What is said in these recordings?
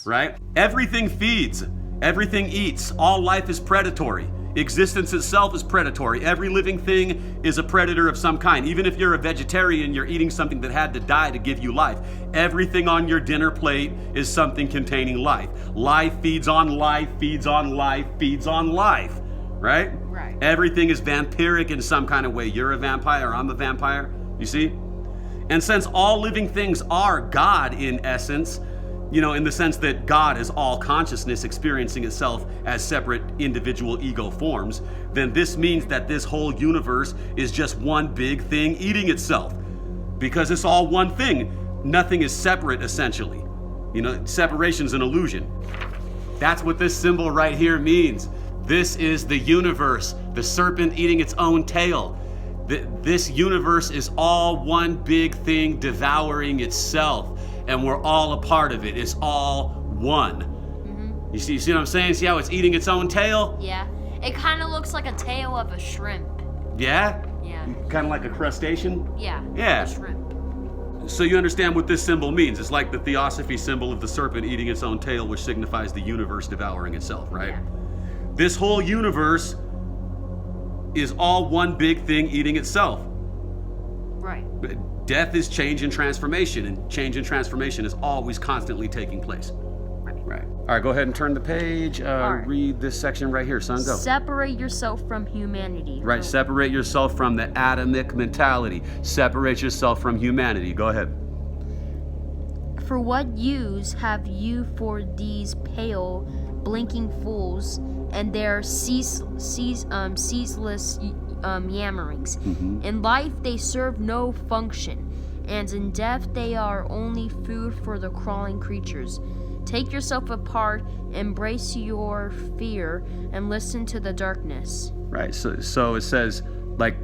right? Everything feeds, everything eats, all life is predatory. Existence itself is predatory. Every living thing is a predator of some kind. Even if you're a vegetarian, you're eating something that had to die to give you life. Everything on your dinner plate is something containing life. Life feeds on life, feeds on life, feeds on life, right? Right. Everything is vampiric in some kind of way. You're a vampire, I'm a vampire, you see? And since all living things are God in essence, in the sense that God is all consciousness experiencing itself as separate individual ego forms, then this means that this whole universe is just one big thing eating itself. Because it's all one thing. Nothing is separate, essentially. Separation's an illusion. That's what this symbol right here means. This is the universe, the serpent eating its own tail. This universe is all one big thing devouring itself. And we're all a part of it. It's all one. Mm-hmm. You see what I'm saying? See how it's eating its own tail? Yeah. It kind of looks like a tail of a shrimp. Yeah? Yeah. Kind of like a crustacean? Yeah. Yeah. A shrimp. So you understand what this symbol means. It's like the theosophy symbol of the serpent eating its own tail, which signifies the universe devouring itself, right? Yeah. This whole universe is all one big thing eating itself. Right. Death is change and transformation, and change and transformation is always constantly taking place. Right. All right, go ahead and turn the page. right. Read this section right here, son. Go. Separate yourself from humanity. Right, separate yourself from the atomic mentality. Separate yourself from humanity. Go ahead. For what use have you for these pale, blinking fools and their ceaseless yammerings? Mm-hmm. In life they serve no function, and in death they are only food for the crawling creatures. Take yourself apart, embrace your fear, and listen to the darkness. Right, so it says,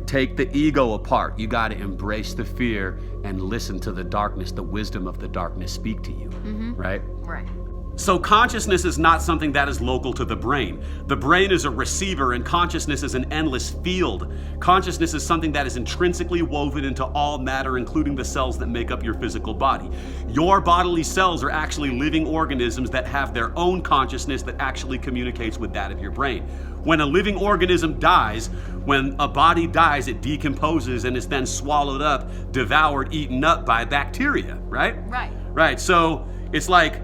take the ego apart. You got to embrace the fear and listen to the darkness, the wisdom of the darkness speak to you, right? Right. So consciousness is not something that is local to the brain. The brain is a receiver, and consciousness is an endless field. Consciousness is something that is intrinsically woven into all matter, including the cells that make up your physical body. Your bodily cells are actually living organisms that have their own consciousness that actually communicates with that of your brain. When a living organism dies, when a body dies, it decomposes and is then swallowed up, devoured, eaten up by bacteria, right? Right. Right, so it's like,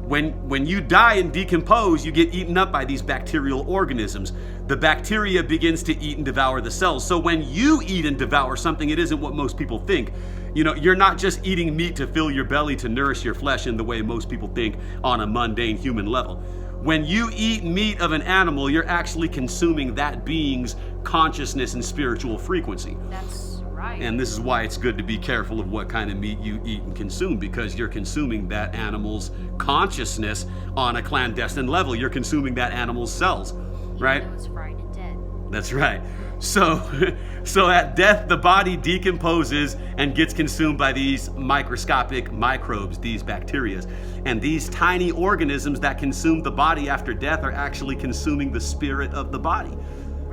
when you die and decompose, you get eaten up by these bacterial organisms. The bacteria begins to eat and devour the cells. So when you eat and devour something, it isn't what most people think. You're not just eating meat to fill your belly, to nourish your flesh in the way most people think on a mundane human level. When you eat meat of an animal, you're actually consuming that being's consciousness and spiritual frequency. That's right. And this is why it's good to be careful of what kind of meat you eat and consume, because you're consuming that animal's consciousness on a clandestine level. You're consuming that animal's cells, right? Even though it's fried and dead. That's right. So at death, the body decomposes and gets consumed by these microscopic microbes, these bacteria. And these tiny organisms that consume the body after death are actually consuming the spirit of the body.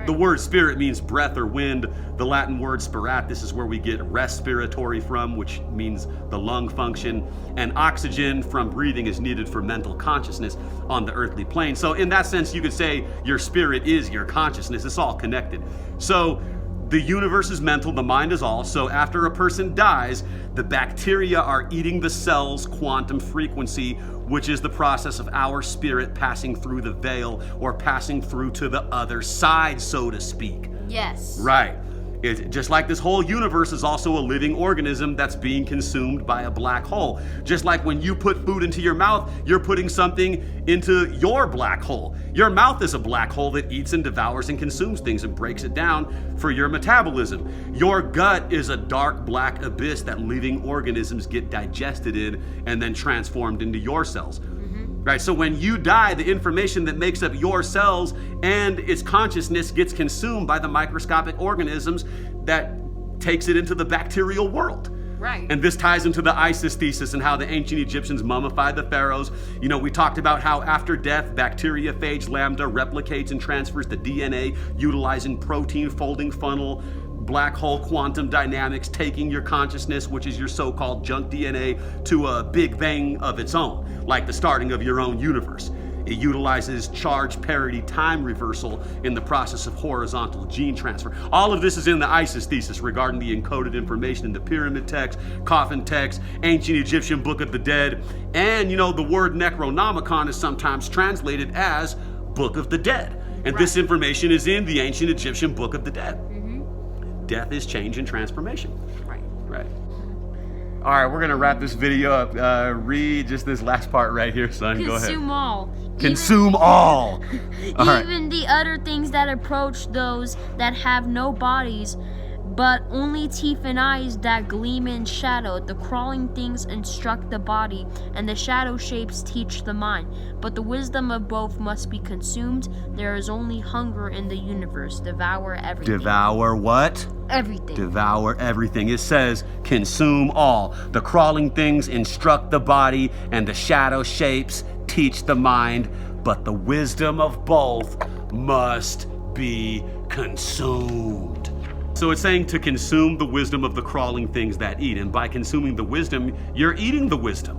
The word spirit means breath or wind. The Latin word spiratus is where we get respiratory from, which means the lung function. And oxygen from breathing is needed for mental consciousness on the earthly plane. So in that sense, you could say your spirit is your consciousness. It's all connected. So the universe is mental, the mind is all. So after a person dies, the bacteria are eating the cell's quantum frequency, which is the process of our spirit passing through the veil or passing through to the other side, so to speak. Yes. Right. It's just like this whole universe is also a living organism that's being consumed by a black hole. Just like when you put food into your mouth, you're putting something into your black hole. Your mouth is a black hole that eats and devours and consumes things and breaks it down for your metabolism. Your gut is a dark black abyss that living organisms get digested in and then transformed into your cells. Right, so when you die, the information that makes up your cells and its consciousness gets consumed by the microscopic organisms that takes it into the bacterial world. Right. And this ties into the Isis thesis and how the ancient Egyptians mummified the pharaohs. We talked about how after death, bacteriophage lambda replicates and transfers the DNA utilizing protein folding funnel black hole quantum dynamics taking your consciousness, which is your so-called junk DNA, to a big bang of its own, like the starting of your own universe. It utilizes charge parity time reversal in the process of horizontal gene transfer. All of this is in the ISIS thesis regarding the encoded information in the pyramid text, coffin text, ancient Egyptian Book of the Dead, and the word Necronomicon is sometimes translated as Book of the Dead. And this information is in the ancient Egyptian Book of the Dead. Death is change and transformation. Right. All right, we're gonna wrap this video up. Read just this last part right here, son. Go ahead. Consume all. Consume all. Even the other things that approach those that have no bodies, but only teeth and eyes that gleam in shadow. The crawling things instruct the body, and the shadow shapes teach the mind. But the wisdom of both must be consumed. There is only hunger in the universe. Devour everything. Devour what? Everything. Devour everything. It says, consume all. The crawling things instruct the body, and the shadow shapes teach the mind. But the wisdom of both must be consumed. So it's saying to consume the wisdom of the crawling things that eat. And by consuming the wisdom, you're eating the wisdom.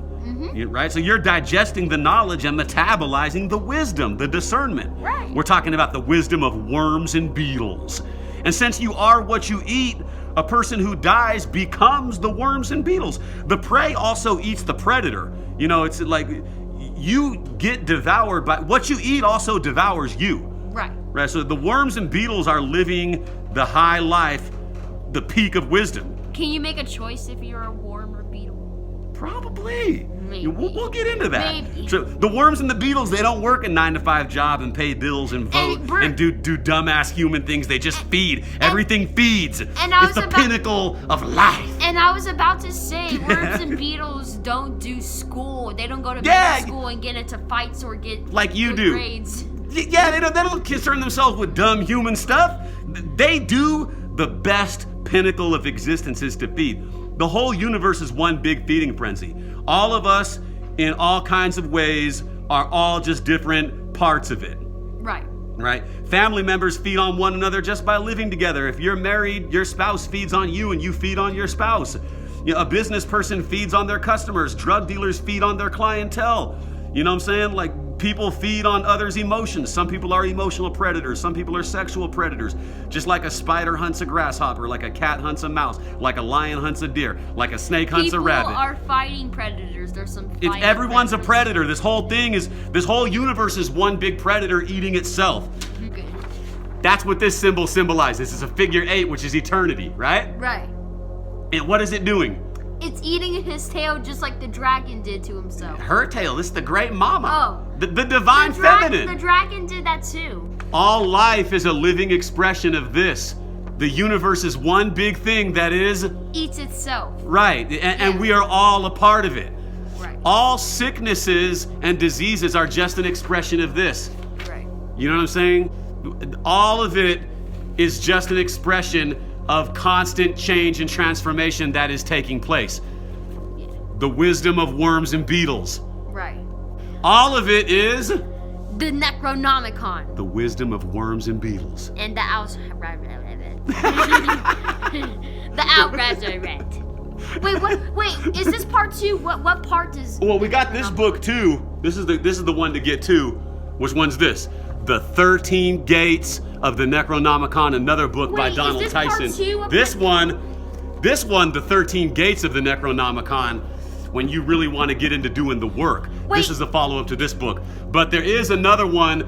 Right? So you're digesting the knowledge and metabolizing the wisdom, the discernment. Right. We're talking about the wisdom of worms and beetles. And since you are what you eat, a person who dies becomes the worms and beetles. The prey also eats the predator. It's like you get devoured by what you eat also devours you. Right. So the worms and beetles are living the high life, the peak of wisdom. Can you make a choice if you're a worm or beetle? Probably. Maybe. We'll get into that. Maybe. So the worms and the beetles, they don't work a 9-to-5 job and pay bills and vote and do dumbass human things. They just feed. Everything feeds. It's the pinnacle of life. And I was about to say, worms and beetles don't do school. They don't go to medical school and get into fights or get like you good do. grades. Yeah, they don't concern themselves with dumb human stuff. They do the best pinnacle of existence is to feed. The whole universe is one big feeding frenzy. All of us, in all kinds of ways, are all just different parts of it. Right? Family members feed on one another just by living together. If you're married, your spouse feeds on you and you feed on your spouse. A business person feeds on their customers. Drug dealers feed on their clientele. You know what I'm saying? Like, people feed on others' emotions. Some people are emotional predators. Some people are sexual predators. Just like a spider hunts a grasshopper, like a cat hunts a mouse, like a lion hunts a deer, like a snake hunts a rabbit. People are fighting predators. There's some fighting everyone's predators. A predator. This whole universe is one big predator eating itself. Okay. That's what this symbol symbolizes. It's a figure 8, which is eternity, right? Right. And what is it doing? It's eating his tail just like the dragon did to himself. Her tail. This is the great mama. Oh. The divine feminine. The dragon did that too. All life is a living expression of this. The universe is one big thing that eats itself. Right. And we are all a part of it. Right. All sicknesses and diseases are just an expression of this. Right. You know what I'm saying? All of it is just an expression of constant change and transformation that is taking place. Yeah. The wisdom of worms and beetles. Right. All of it is the Necronomicon. The wisdom of worms and beetles. And the the Outresurrect. Wait, is this part 2? What part is Well, we got this book too. This is the one to get to. Which one's this? The 13 Gates of the Necronomicon, another book by Donald is this part Tyson. 2 of This one, the 13 Gates of the Necronomicon, when you really want to get into doing the work. This is the follow-up to this book. But there is another one,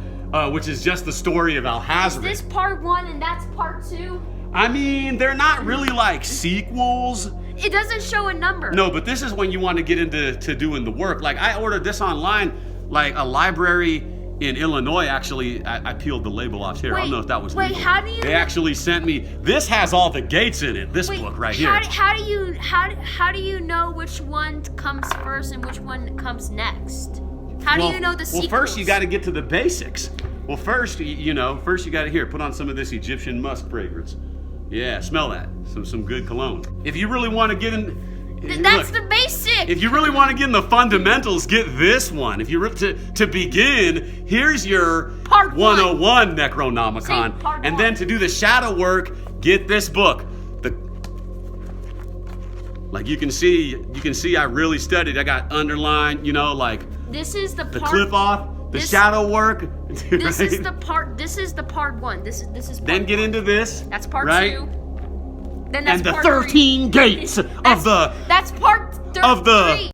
which is just the story of Alhazred. Is this part 1 and that's part 2? I mean, they're not really like sequels. It doesn't show a number. No, but this is when you want to get into doing the work. Like, I ordered this online, like a library in Illinois, actually, I peeled the label off here. I don't know if that was legal. How do you... They actually sent me, this has all the gates in it, this book right here. How do you know which one comes first and which one comes next? How do you know the sequels? Well, first you got to get to the basics. Well, first you got to put on some of this Egyptian musk fragrance. Yeah, smell that. Some good cologne. If you really want to get in... That's the basic. If you really want to get in the fundamentals, get this one. If you to begin, here's your Part 101 Necronomicon. Part and 1. then to do the shadow work, get this book. Like you can see I really studied. I got underlined, like This is the part. clip off, the shadow work. This right? is the part. This is the part 1. This is. Part Then get 1. into this. That's part right? 2. Then that's And the part 13 3. gates of the That's part 33. of the